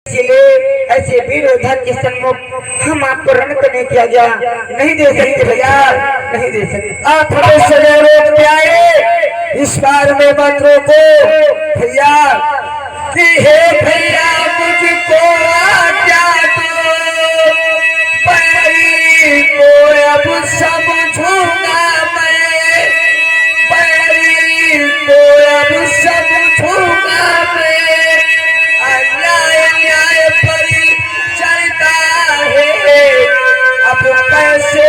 इसलिए ऐसे वीर योद्धा के सम्मुख हम आपको रण करने की आज्ञा नहीं दे सकते भैया, नहीं दे सकते। आप हमें सदैव रोकते आए, इस बार में मत रोको भैया कि हे भैया मुझको आज्ञा दो, बैरी को अब समझूंगा मैं, बैरी को अब समझूंगा मैं, अन्याय पर चलता है अब कैसे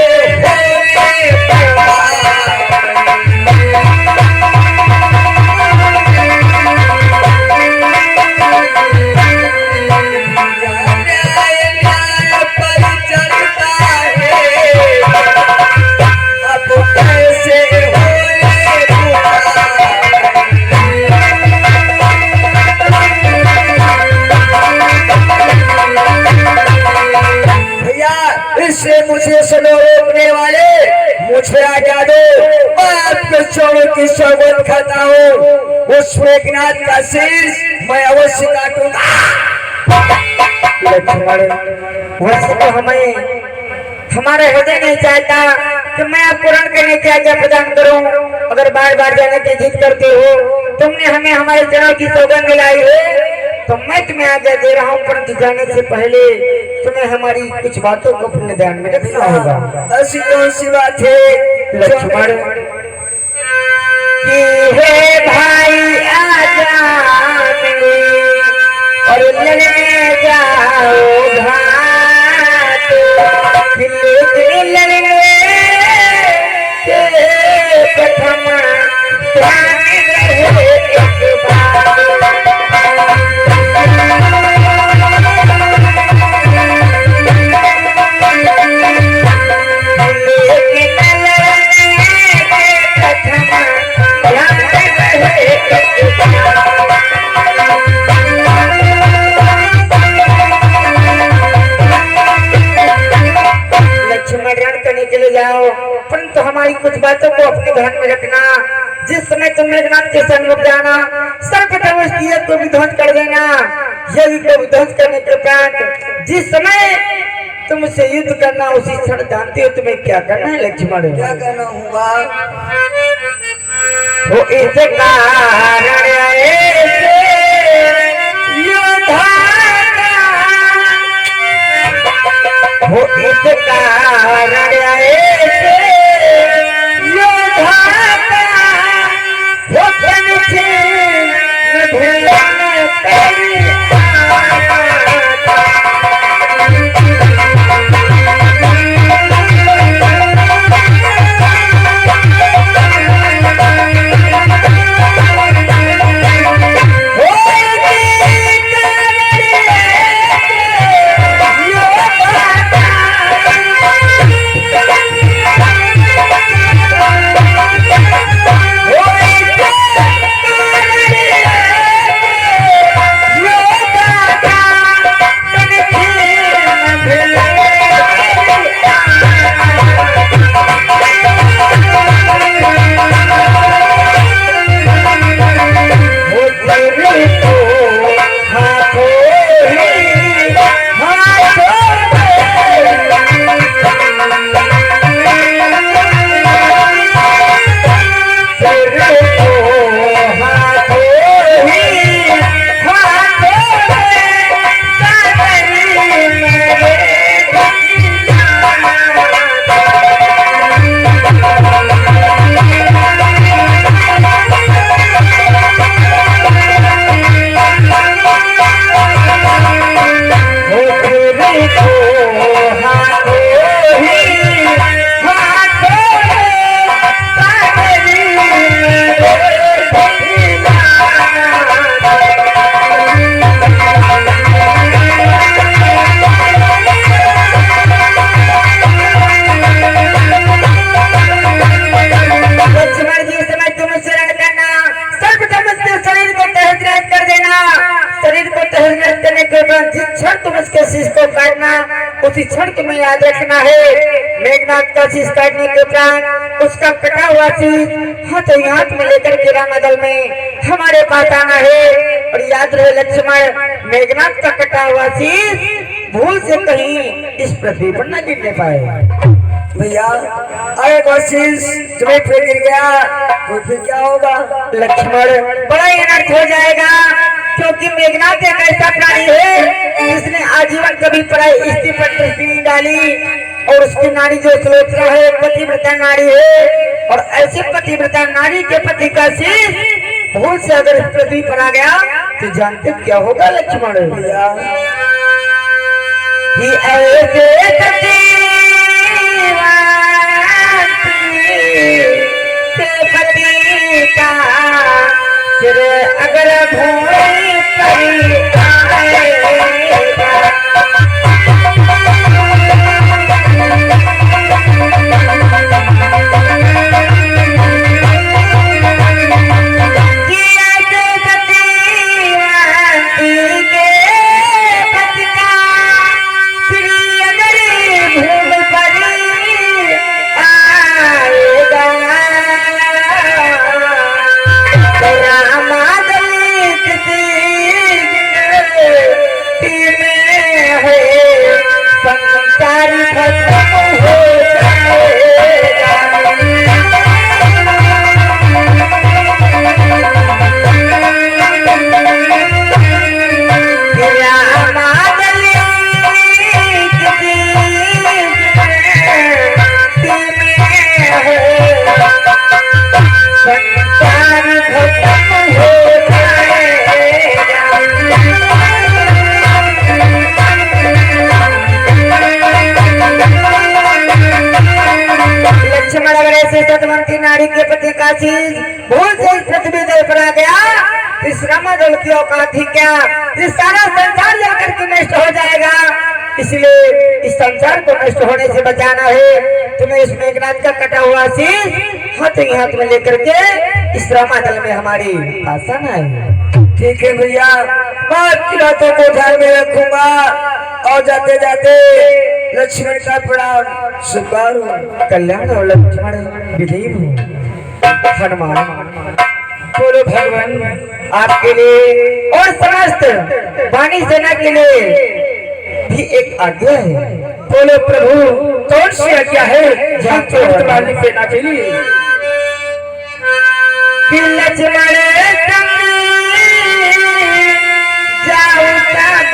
मुझे सुनो रोकने वाले, मुझे आज्ञा दो, मैं आपके चोरों की सौगंध खाता हूँ, उस मेघनाथ का शीश मैं अवश्य काटूंगा। लक्ष्मण वैसे तो हमें हमारा हृदय नहीं चाहता कि मैं आपको रण करने की आज्ञा प्रदान करूं, अगर बार बार जाने की जिद करते हो, तुमने हमें हमारे चरणों की सौगंध दिलाई है तो मैं तुम्हें आज्ञा दे रहा हूँ, परंतु जाने से पहले तुम्हें हमारी कुछ बातों को अपने ध्यान में रखना होगा। ऐसी कौन सी बात है लक्ष्मण? कि हे भाई आजा और लड़ने जाओ घाट, लड़ने के प्रथम ध्यान रहे एक बार। परंतु हमारी कुछ बातों को अपने ध्यान में रखना। जिस समय तुम मेघनाथ के सन्मुख जाना, सर्वप्रथम उसकी यज्ञ को विध्वंस कर देना। यज्ञ को विध्वंस करने के उपरांत जिस समय तुम उसे युद्ध करना, उसी क्षण जानते हो तुम्हें क्या करना है लक्ष्मण? क्या करना होगा? वो इस कारण वो इस कारण उसी क्षण तुम्हें याद रखना है। मेघनाथ का शीश काटने के उपरांत उसका कटा हुआ शीश हाथ में लेकर के रामादल में हमारे पास आना है। और याद रहे लक्ष्मण, मेघनाथ का कटा हुआ शीश भूल से कहीं इस पृथ्वी पर न गिरने पाए। भैया अरे कोशिश तुम्हें फिर गिर गया तो फिर क्या होगा? लक्ष्मण, बड़ा ही अनर्थ हो जाएगा, क्योंकि मेघनाथ एक ऐसा प्राणी है जिसने आजीवन कभी पराई स्त्री पर दृष्टि नहीं डाली। और उसकी नारी जो सुलोचना है पतिव्रता नारी है। और ऐसी पतिव्रता नारी के पति का शीश भूल से अगर इस पृथ्वी पर आ गया तो जानते क्या होगा लक्ष्मण? भैया पति का सिर अगर भूमि पर आएगा, नारी के पति का शीश भूल से इस पृथ्वी दल पर आ गया, इस रामादल की औकात ही क्या, इस सारा संसार जाकर के नष्ट हो जाएगा। इसलिए इस संसार को नष्ट होने से बचाना है। तुम्हें इस मेघनाथ का कटा हुआ शीश हाथ में लेकर के इस रामादल में हमारी आसन है। ठीक है भैया, बात की बातों को ध्यान में रखूंगा और जाते जाते लक्ष्मण का प्रणाम स्वीकार हो। कल्याण हो लक्ष्मण, विजयी हो। हनुमान बोलो भगवान आपके लिए और समस्त वाणी सेना के लिए भी एक आज्ञा है। बोलो प्रभु कौन सी आज्ञा है? वाणी सेना के लिए लक्ष्मण जाओ साथ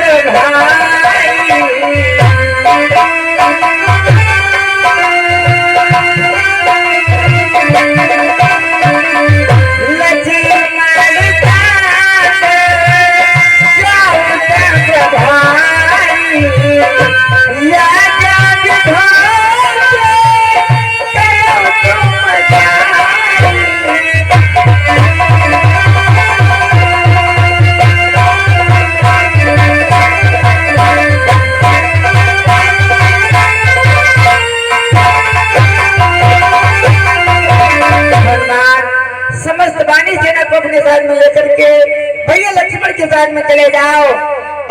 भाई, में चले जाओ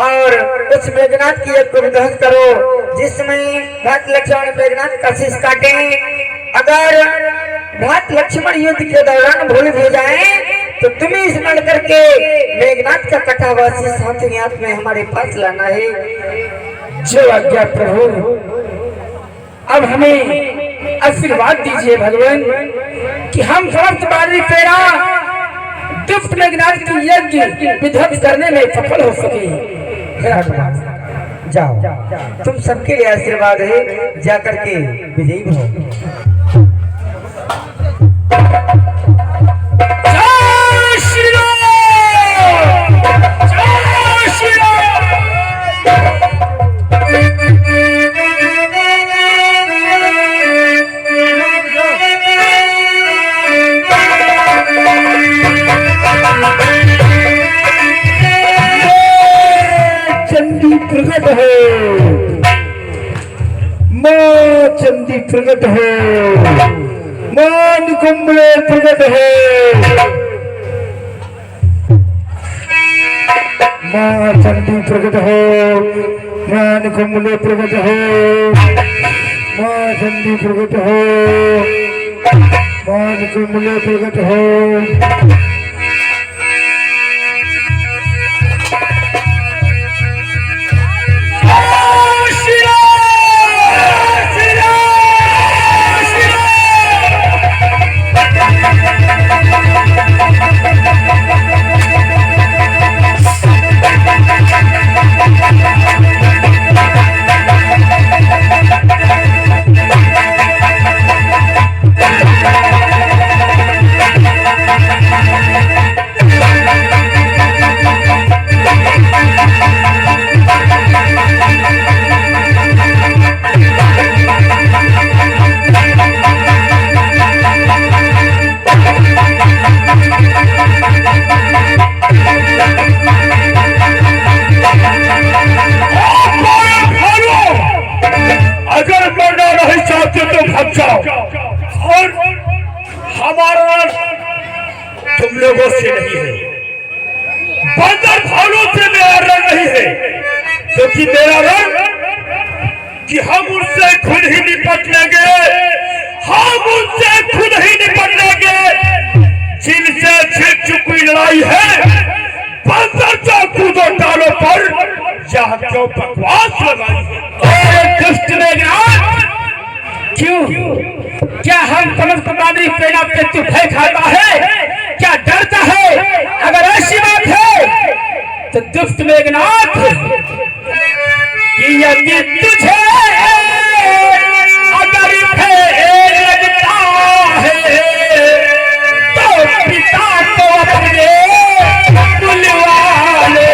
और उस मेघनाथ की एक को विध्वंस करो, जिसमें भरत लक्ष्मण मेघनाथ का शीश काटे। अगर भरत लक्ष्मण युद्ध के दौरान भूल हो जाए तो तुम्हें स्मरण करके मेघनाथ का कटा हुआ शीश हाथ में हमारे पास लाना है। जो आज्ञा प्रभु। अब हमें आशीर्वाद दीजिए भगवान कि हम समस्त बारी तेरा दुष्ट मेघनाथ की यज्ञ विध्वंस करने में सफल हो सके। जाओ, तुम सबके लिए आशीर्वाद है, जाकर के विजयी हो। प्रकट हो मां चंदी, प्रकट हो मां निकुंभले, प्रकट हो मां चंदी, प्रकट हो मां निकुंभले, प्रकट हो मां चंदी, प्रकट हो मां निकुंभले, प्रकट हो ही मेरा रंग कि हम उनसे खुद ही निपट लेंगे, हम उनसे खुद ही निपट लेंगे। जिनसे छिप चुकी लड़ाई है, बंदर चाकू दो डालों पर, यह क्यों बकवास लगाई है? दुष्ट मेघनाथ, क्यों? क्या हम समस्त बादरी सेना पे तू भय खाता है? क्या डरता है? अगर ऐसी बात है तो दुष्ट मेघनाथ, कि यदि तुझे अगर भय लगता है तो पिता को अपने बुलवा ले।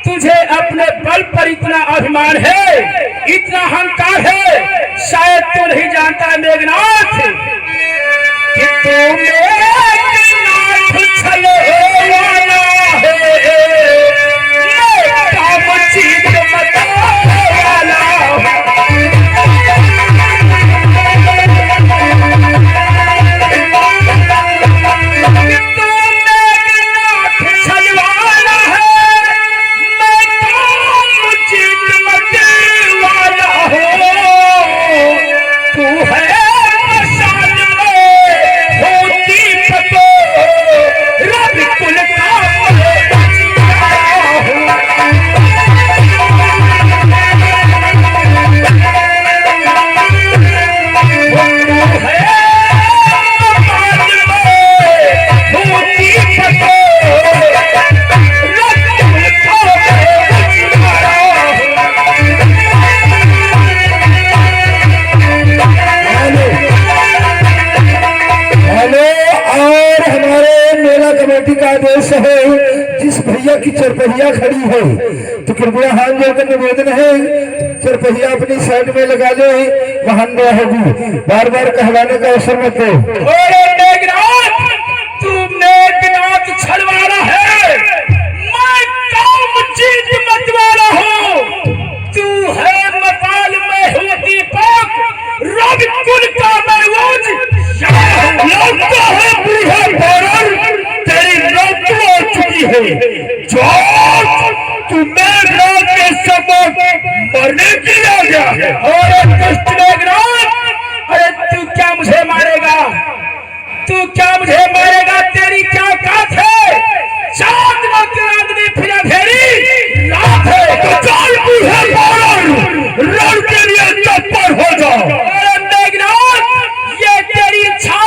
तुझे अपने बल पर इतना अभिमान है, इतना अहंकार है, शायद तू नहीं जानता मेघनाथ कि तू मेघनाथ छले वाला है, काम चीज मत वाला। जिस भैया की चरपहिया खड़ी है तो कृपया हाथ जोड़कर निवेदन है, चरपहिया अपनी साइड में लगा ले, महान रहेगी, बार बार कहलाने का अवसर मत दो। तू मेघनाथ छलवाड़ा है, मैं काम चीज मत वाला हूँ, तू है मसाल में हूँ दीपक, रवि कुल का मैं लगता है बूढ़ा तेरी नौकरी हो चुकी है। तू मेघनाथ के सबक मरने के लिए आ गया है। और दुष्ट मेघनाथ, अरे तू क्या मुझे मारेगा? तू क्या मुझे मारेगा? तेरी क्या औकात है? चांद में तेरा फिर अंधेरी रात है। तो चल बूढ़े बारन रण के लिए तत्पर हो जाओ। अरे मेघनाथ, ये तेरी इच्छा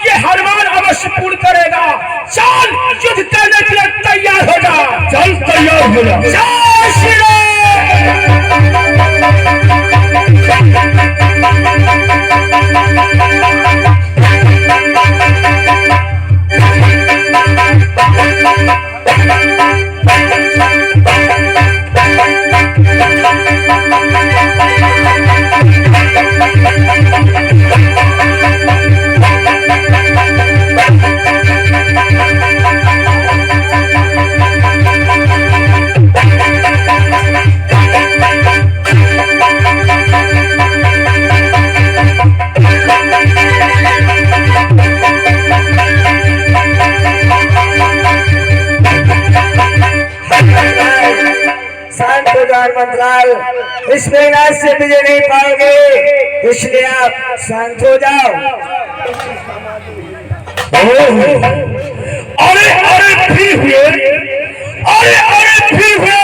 ये हनुमान अवश्य पूर्ण करेगा। चल युद्ध करने के लिए तैयार हो जा। चल तैयार हो जा। जय श्री शांत हो जाओ मंत्राल, इस मेघनाथ से विजय नहीं पाओगे, इसलिए आप शांत हो जाओ। अरे अरे फिर हुए, अरे अरे फिर हुए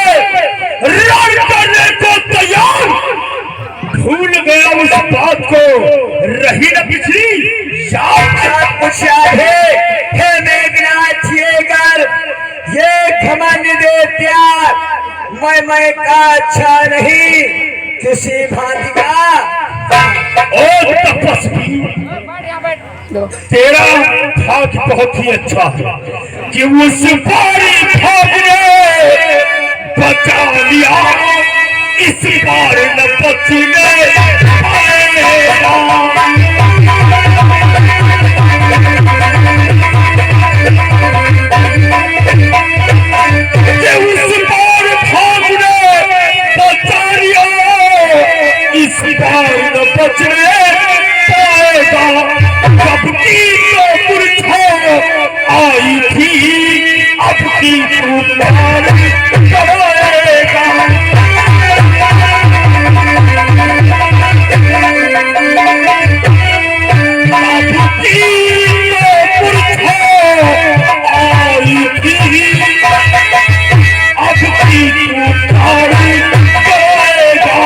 रण करने को तैयार। भूल गया उस बात को, रही न पिछली सब कुछ याद है। हे मेघनाथ, ये घमंड दे त्याग, मैं का अच्छा नहीं किसी भांति का। ओ तपस्वी, तेरा भाग्य बहुत ही अच्छा है कि उस बारी भाग ने बचा लिया। इस बार न बचने पाएगा। उस बार भाग ने बचा लिया, इस बार न बचने पाएगा। कब की तो मूर्छा आई थी, अब की तूफान कराएगा। अब की तो मूर्छा आई थी, अब की तूफान कराएगा।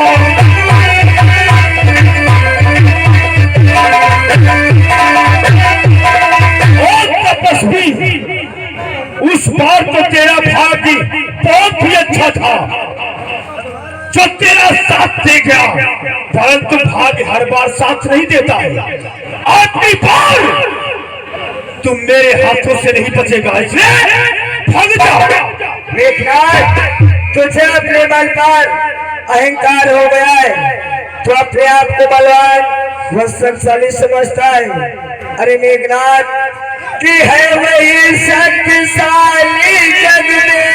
उस बार तो तेरा भाग्य बहुत ही अच्छा था जो तेरा साथ दे गया, परंतु भाग्य हर बार साथ नहीं देता है। आखिरी बार तुम मेरे हाथों से नहीं बचेगा, इसलिए भाग जाओ। मेघनाथ, तुझे अपने बल पर अहंकार हो गया है, तो अपने आप को बलवान व शक्तिशाली समझता है। अरे मेघनाथ, कि है वही शक्तिशाली जग में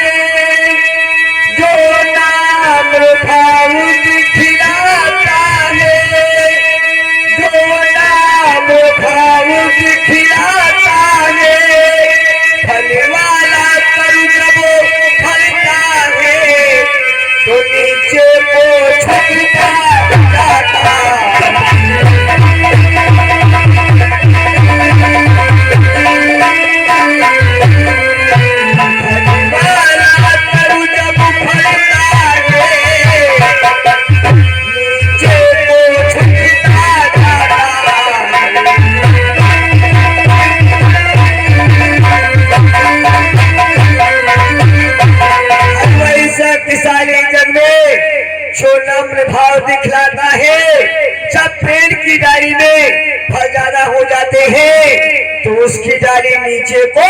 जो नाम खाऊ दिखलाता है, जो नाम खाऊ दिखलाता है। फल वाला तरु जब फलता है तो नीचे को झुकता जाता। शक्तिशाली जग में जो नम्र भाव दिखलाता है, जब पेड़ की डाली में फल ज्यादा हो जाते हैं तो उसकी डाली नीचे को